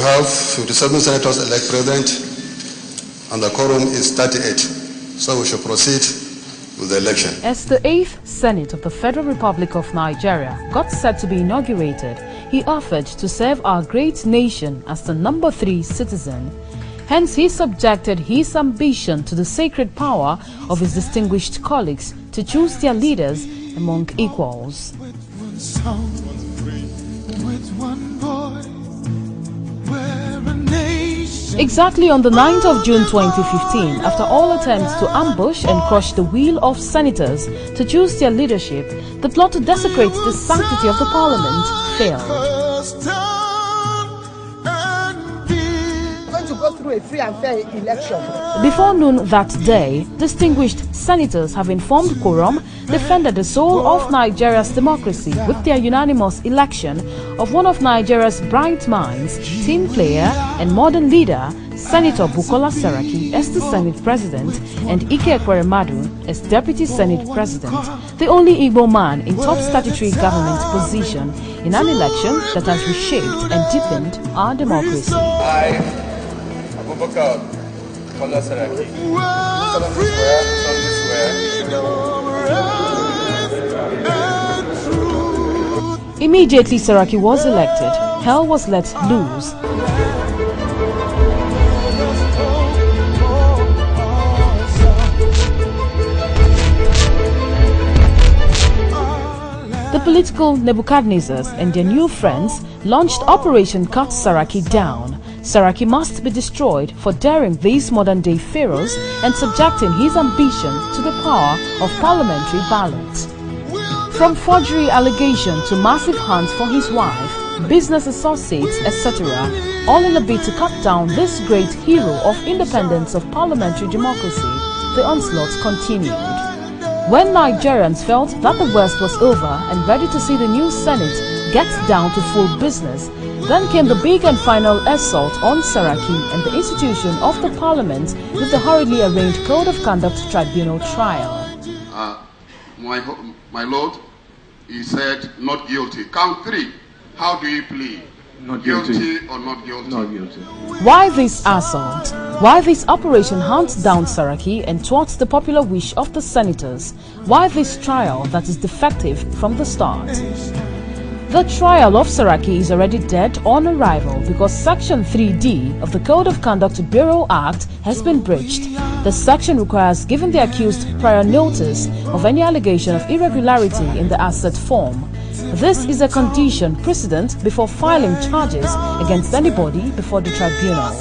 have 57 senators elect president, and the quorum is 38. So we should proceed with the election. As the 8th Senate of the Federal Republic of Nigeria got set to be inaugurated, he offered to serve our great nation as the number 3 citizen. Hence, he subjected his ambition to the sacred power of his distinguished colleagues to choose their leaders among equals. Exactly on the 9th of June 2015, after all attempts to ambush and crush the will of senators to choose their leadership, the plot to desecrate the sanctity of the parliament failed. To go through a free and fair election. Before noon that day, distinguished senators have informed quorum defended the soul of Nigeria's democracy with their unanimous election of one of Nigeria's bright minds, team player and modern leader, Senator Bukola Saraki as the Senate President and Ike Ekweremadu as Deputy Senate President, the only Igbo man in top statutory government position in an election that has reshaped and deepened our democracy. Immediately Saraki was elected, hell was let loose. The political Nebuchadnezzars and their new friends launched Operation Cut Saraki Down. Saraki must be destroyed for daring these modern-day pharaohs and subjecting his ambition to the power of parliamentary ballot. From forgery allegation to massive hunts for his wife, business associates, etc., all in a bid to cut down this great hero of independence of parliamentary democracy, the onslaught continued. When Nigerians felt that the worst was over and ready to see the new Senate get down to full business, then came the big and final assault on Saraki and the institution of the parliament with the hurriedly arranged Code of Conduct Tribunal trial. My lord, he said not guilty. Count 3. How do you plead? Not guilty. Or not guilty? Not guilty. Why this assault? Why this operation hunts down Saraki and thwarts the popular wish of the senators? Why this trial that is defective from the start? The trial of Saraki is already dead on arrival because Section 3D of the Code of Conduct Bureau Act has been breached. The section requires giving the accused prior notice of any allegation of irregularity in the asset form. This is a condition precedent before filing charges against anybody before the tribunal.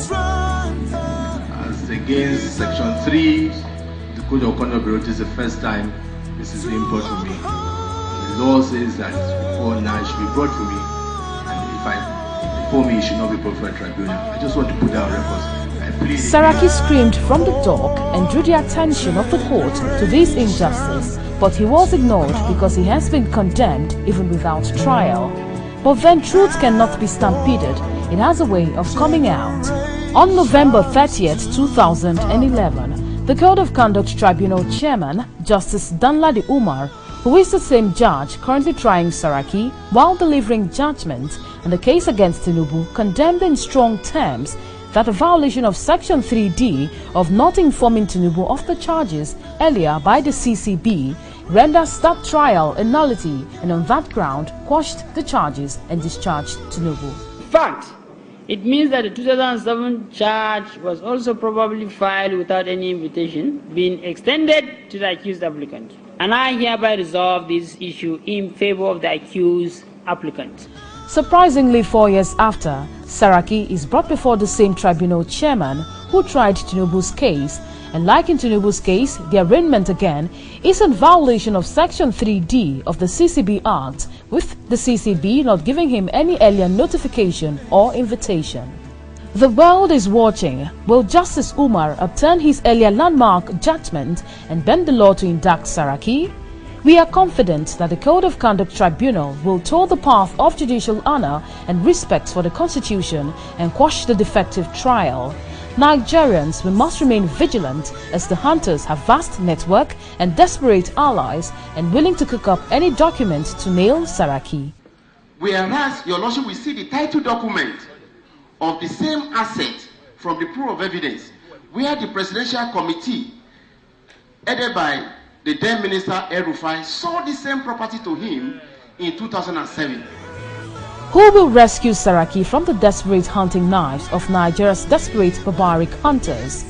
As against Section 3, the Code of Conduct Bureau, this is the first time this is being brought to me. The law says that before now it should be brought to me, and before me it should not be brought for a tribunal. I just want to put down records. Saraki screamed from the dock and drew the attention of the court to this injustice, but he was ignored because he has been condemned even without trial. But then truth cannot be stampeded, it has a way of coming out. On November 30th, 2011, the Code of Conduct Tribunal Chairman, Justice Danladi Umar, who is the same judge currently trying Saraki, while delivering judgment in the case against Tinubu, condemned in strong terms that a violation of Section 3D of not informing Tinubu of the charges earlier by the CCB renders that trial a nullity, and on that ground quashed the charges and discharged Tinubu. In fact, it means that the 2007 charge was also probably filed without any invitation being extended to the accused applicant. And I hereby resolve this issue in favor of the accused applicant. Surprisingly, 4 years after, Saraki is brought before the same tribunal chairman who tried Tinubu's case, and like in Tinubu's case, the arraignment again is in violation of Section 3D of the CCB Act, with the CCB not giving him any earlier notification or invitation. The world is watching. Will Justice Umar upturn his earlier landmark judgment and bend the law to indict Saraki? We are confident that the Code of Conduct Tribunal will tow the path of judicial honor and respect for the Constitution and quash the defective trial. Nigerians, we must remain vigilant as the hunters have vast network and desperate allies and willing to cook up any document to nail Saraki. Whereas, Your Lordship, we see the title document of the same asset from the pool of evidence, where the Presidential Committee, headed by the then Minister El-Rufai, sold the same property to him in 2007. Who will rescue Saraki from the desperate hunting knives of Nigeria's desperate barbaric hunters?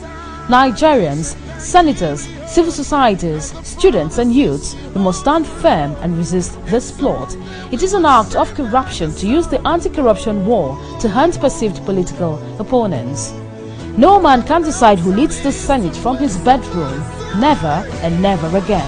Nigerians, senators, civil societies, students and youths, we must stand firm and resist this plot. It is an act of corruption to use the anti-corruption war to hunt perceived political opponents. No man can decide who leads the Senate from his bedroom, never and never again.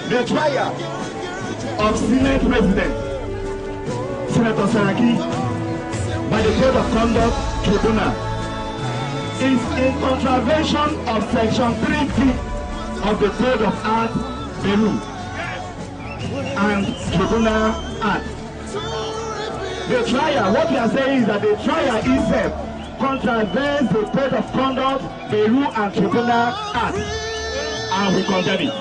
The trial of Senate President Senator Saraki by the Code of Conduct Tribunal is in contravention of Section 3B of the Code of Art, Peru and Tribunal Act. The trial, what we are saying is that the trial itself contravenes the Code of Conduct, Peru and Tribunal Act, and we condemn it.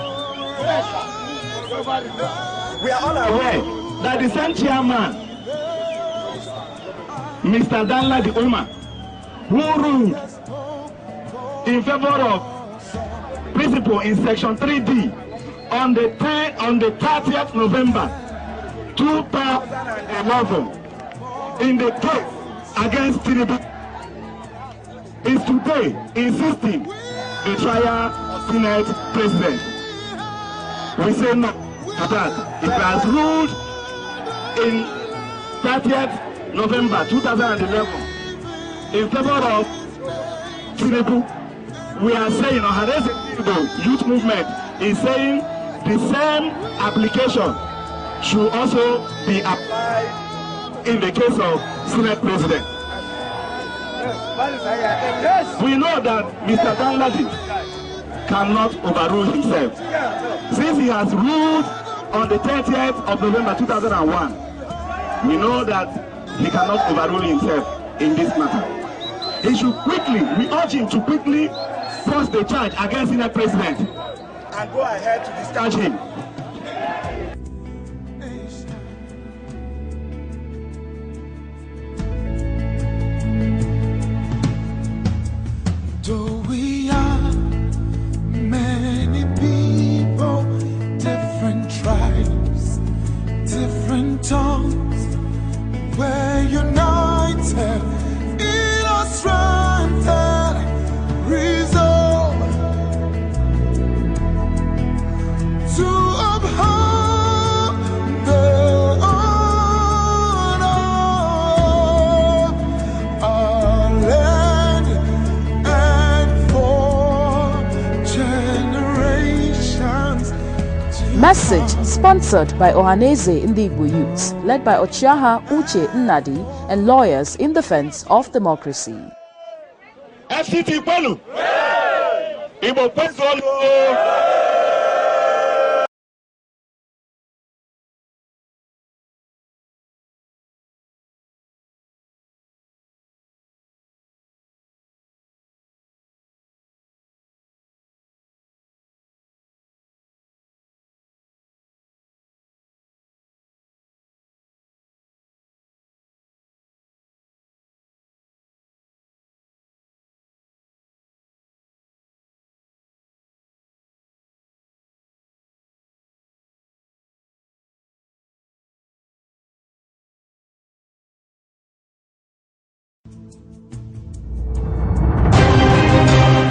We are all aware that the same chairman, Mr. Danladi Umar, who ruled in favor of principle in Section 3D on the 30th November 2011 in the case against Tinubu, is today insisting the trial of Senate President. We say no to that. It has ruled in 30th November 2011 in favor of Tinubu. We are saying, the youth movement is saying the same application should also be applied in the case of Senate President. We know that Mr. Danladi cannot overrule himself. Since he has ruled on the 30th of November 2001, we know that he cannot overrule himself in this matter. He should quickly, we urge him to quickly press the charge against Senate President and go ahead to discharge him. Tongues, we're united in our strength and resolve to uphold the honor of our land and for generations. Message sponsored by Ohaneze Ndigbo Youths, led by Ochiaha Uche Nnadi and lawyers in defense of democracy. FCT Pelu! Igbo Peso!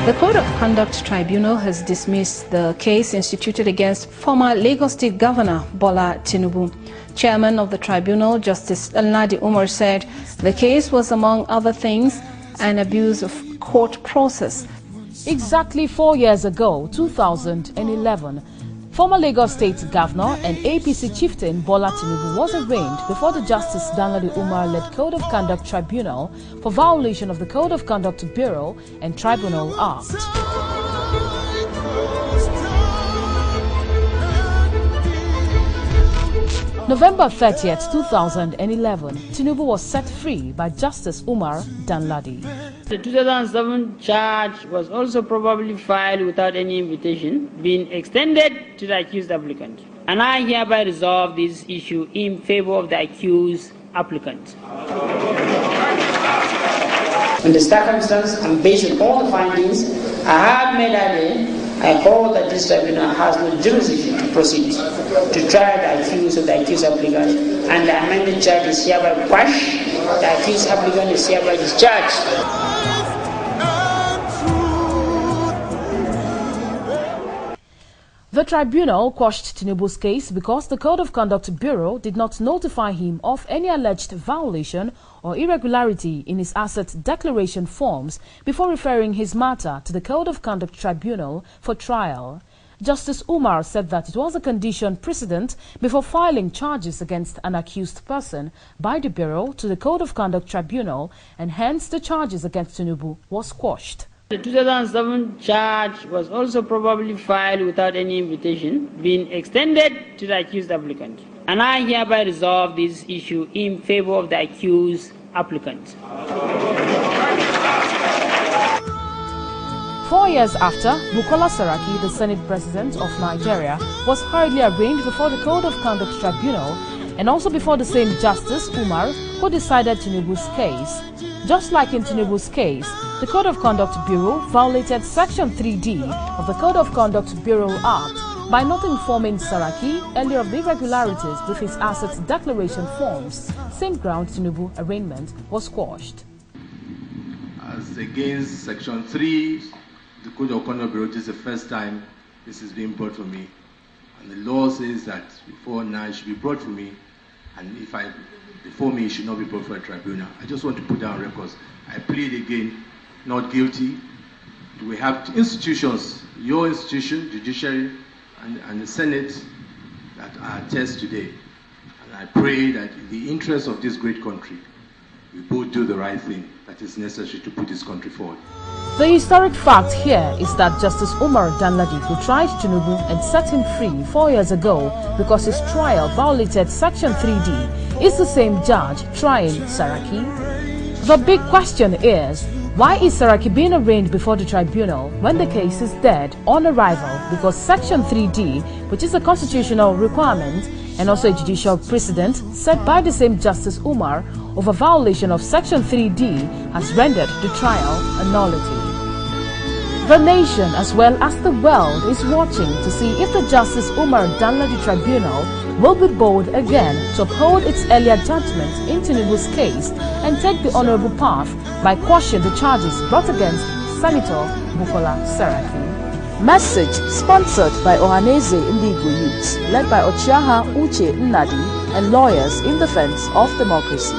The Code of Conduct Tribunal has dismissed the case instituted against former Lagos State Governor Bola Tinubu. Chairman of the tribunal, Justice Danladi Umar, said the case was, among other things, an abuse of court process. Exactly 4 years ago, 2011, former Lagos State Governor and APC chieftain Bola Tinubu was arraigned before the Justice Danladi Umar-led Code of Conduct Tribunal for violation of the Code of Conduct Bureau and Tribunal Act. November 30th, 2011, Tinubu was set free by Justice Umar Danladi. The 2007 charge was also probably filed without any invitation being extended to the accused applicant. And I hereby resolve this issue in favor of the accused applicant. On the circumstance and based on all the findings I have made earlier, I hold that this tribunal has no jurisdiction to proceed to try the accused of the accused applicant, and the amended charge is hereby quashed. The accused applicant is hereby discharged. The tribunal quashed Tinubu's case because the Code of Conduct Bureau did not notify him of any alleged violation or irregularity in his asset declaration forms before referring his matter to the Code of Conduct Tribunal for trial. Justice Umar said that it was a condition precedent before filing charges against an accused person by the Bureau to the Code of Conduct Tribunal, and hence the charges against Tinubu was quashed. The 2007 charge was also probably filed without any invitation being extended to the accused applicant. And I hereby resolve this issue in favor of the accused applicant. 4 years after, Bukola Saraki, the Senate President of Nigeria, was hurriedly arraigned before the Code of Conduct Tribunal and also before the same Justice Umar who decided Tinubu's case. Just like in Tinubu's case, the Code of Conduct Bureau violated Section 3D of the Code of Conduct Bureau Act by not informing Saraki earlier of the irregularities with his assets declaration forms. Same ground Tinubu arraignment was quashed. As against Section 3, the Code of Conduct Bureau, this is the first time this is being brought for me. And the law says that before now it should be brought for me, and before me it should not be brought for a tribunal. I just want to put down records. I plead again, not guilty. We have institutions, your institution, judiciary, and the Senate that are attest today. And I pray that in the interest of this great country, we both do the right thing that is necessary to put this country forward. The historic fact here is that Justice Umar Danladi, who tried Tinubu and set him free 4 years ago because his trial violated Section 3D, is the same judge trying Saraki. The big question is, why is Saraki being arraigned before the tribunal when the case is dead on arrival? Because Section 3D, which is a constitutional requirement and also a judicial precedent set by the same Justice Umar of a violation of Section 3D, has rendered the trial a nullity. The nation as well as the world is watching to see if the Justice Umar Danladi Tribunal will be bold again to uphold its earlier judgment in Tinubu's case and take the honorable path by quashing the charges brought against Senator Bukola Saraki. Message sponsored by Ohaneze Indigo Youths, led by Ochiaha Uche Nnadi and lawyers in defense of democracy.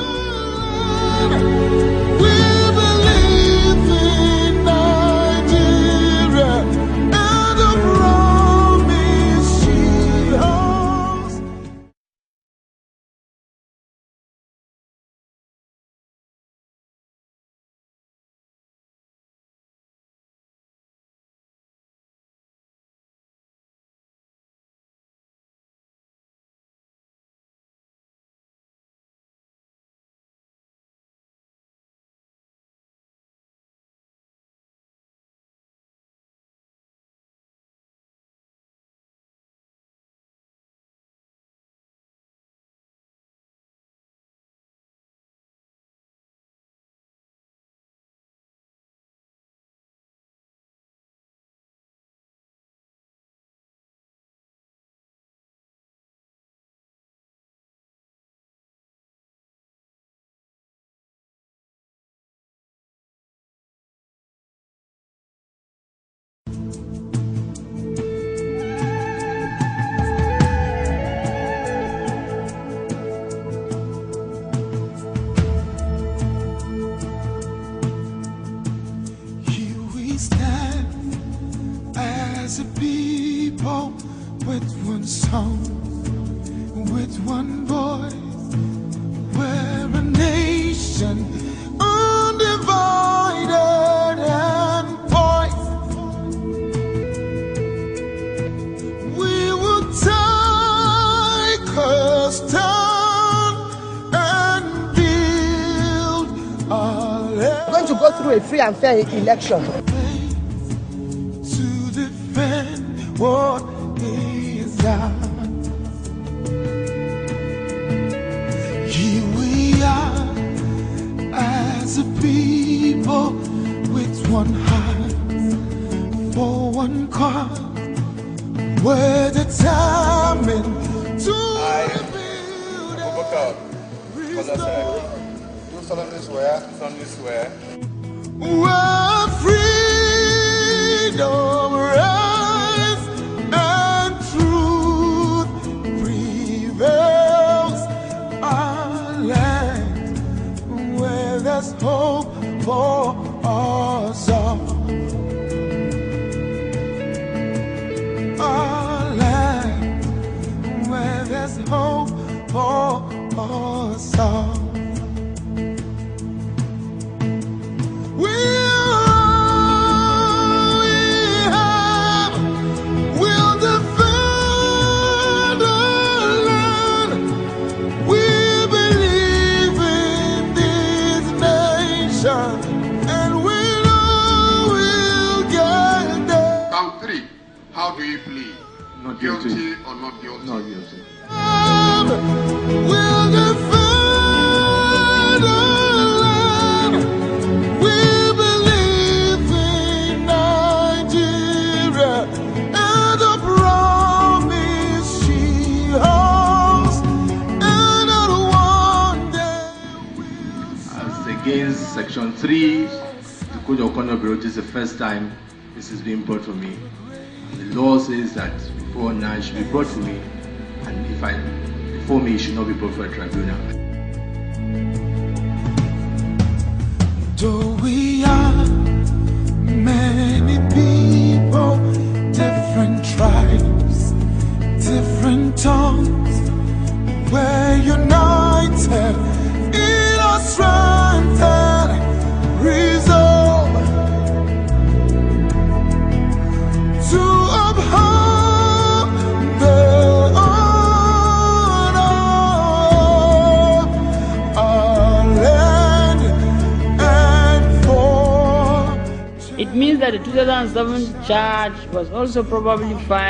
as a people with one song, with one voice. We're a nation undivided and poised. We will take a stand and build our land. Going to go through through a free and fair election. To defend what is ours. Here we are as a people with one heart for one cause. We're determined to Do solemnly swear. where freedom, rights, and truth prevails. Our land, where there's hope for us all. Our land, where there's hope for us all. We'll defend our land. We believe in this nation, and we know we'll get there. Count three. How do you plead? Not guilty. Or not guilty? Not guilty. We'll defend our land. We believe in Nigeria and the promise she holds, and that one day As against Section 3, the Code of Conduct Bureau, this is the first time this is being brought for me. The law says that before now it should be brought for me, and before me it should not be brought for a tribunal. though we are many people, different tribes, different tongues, we're united in our strength and resolve to uphold the honor of our land and for. It means that the 2007 charge was also probably filed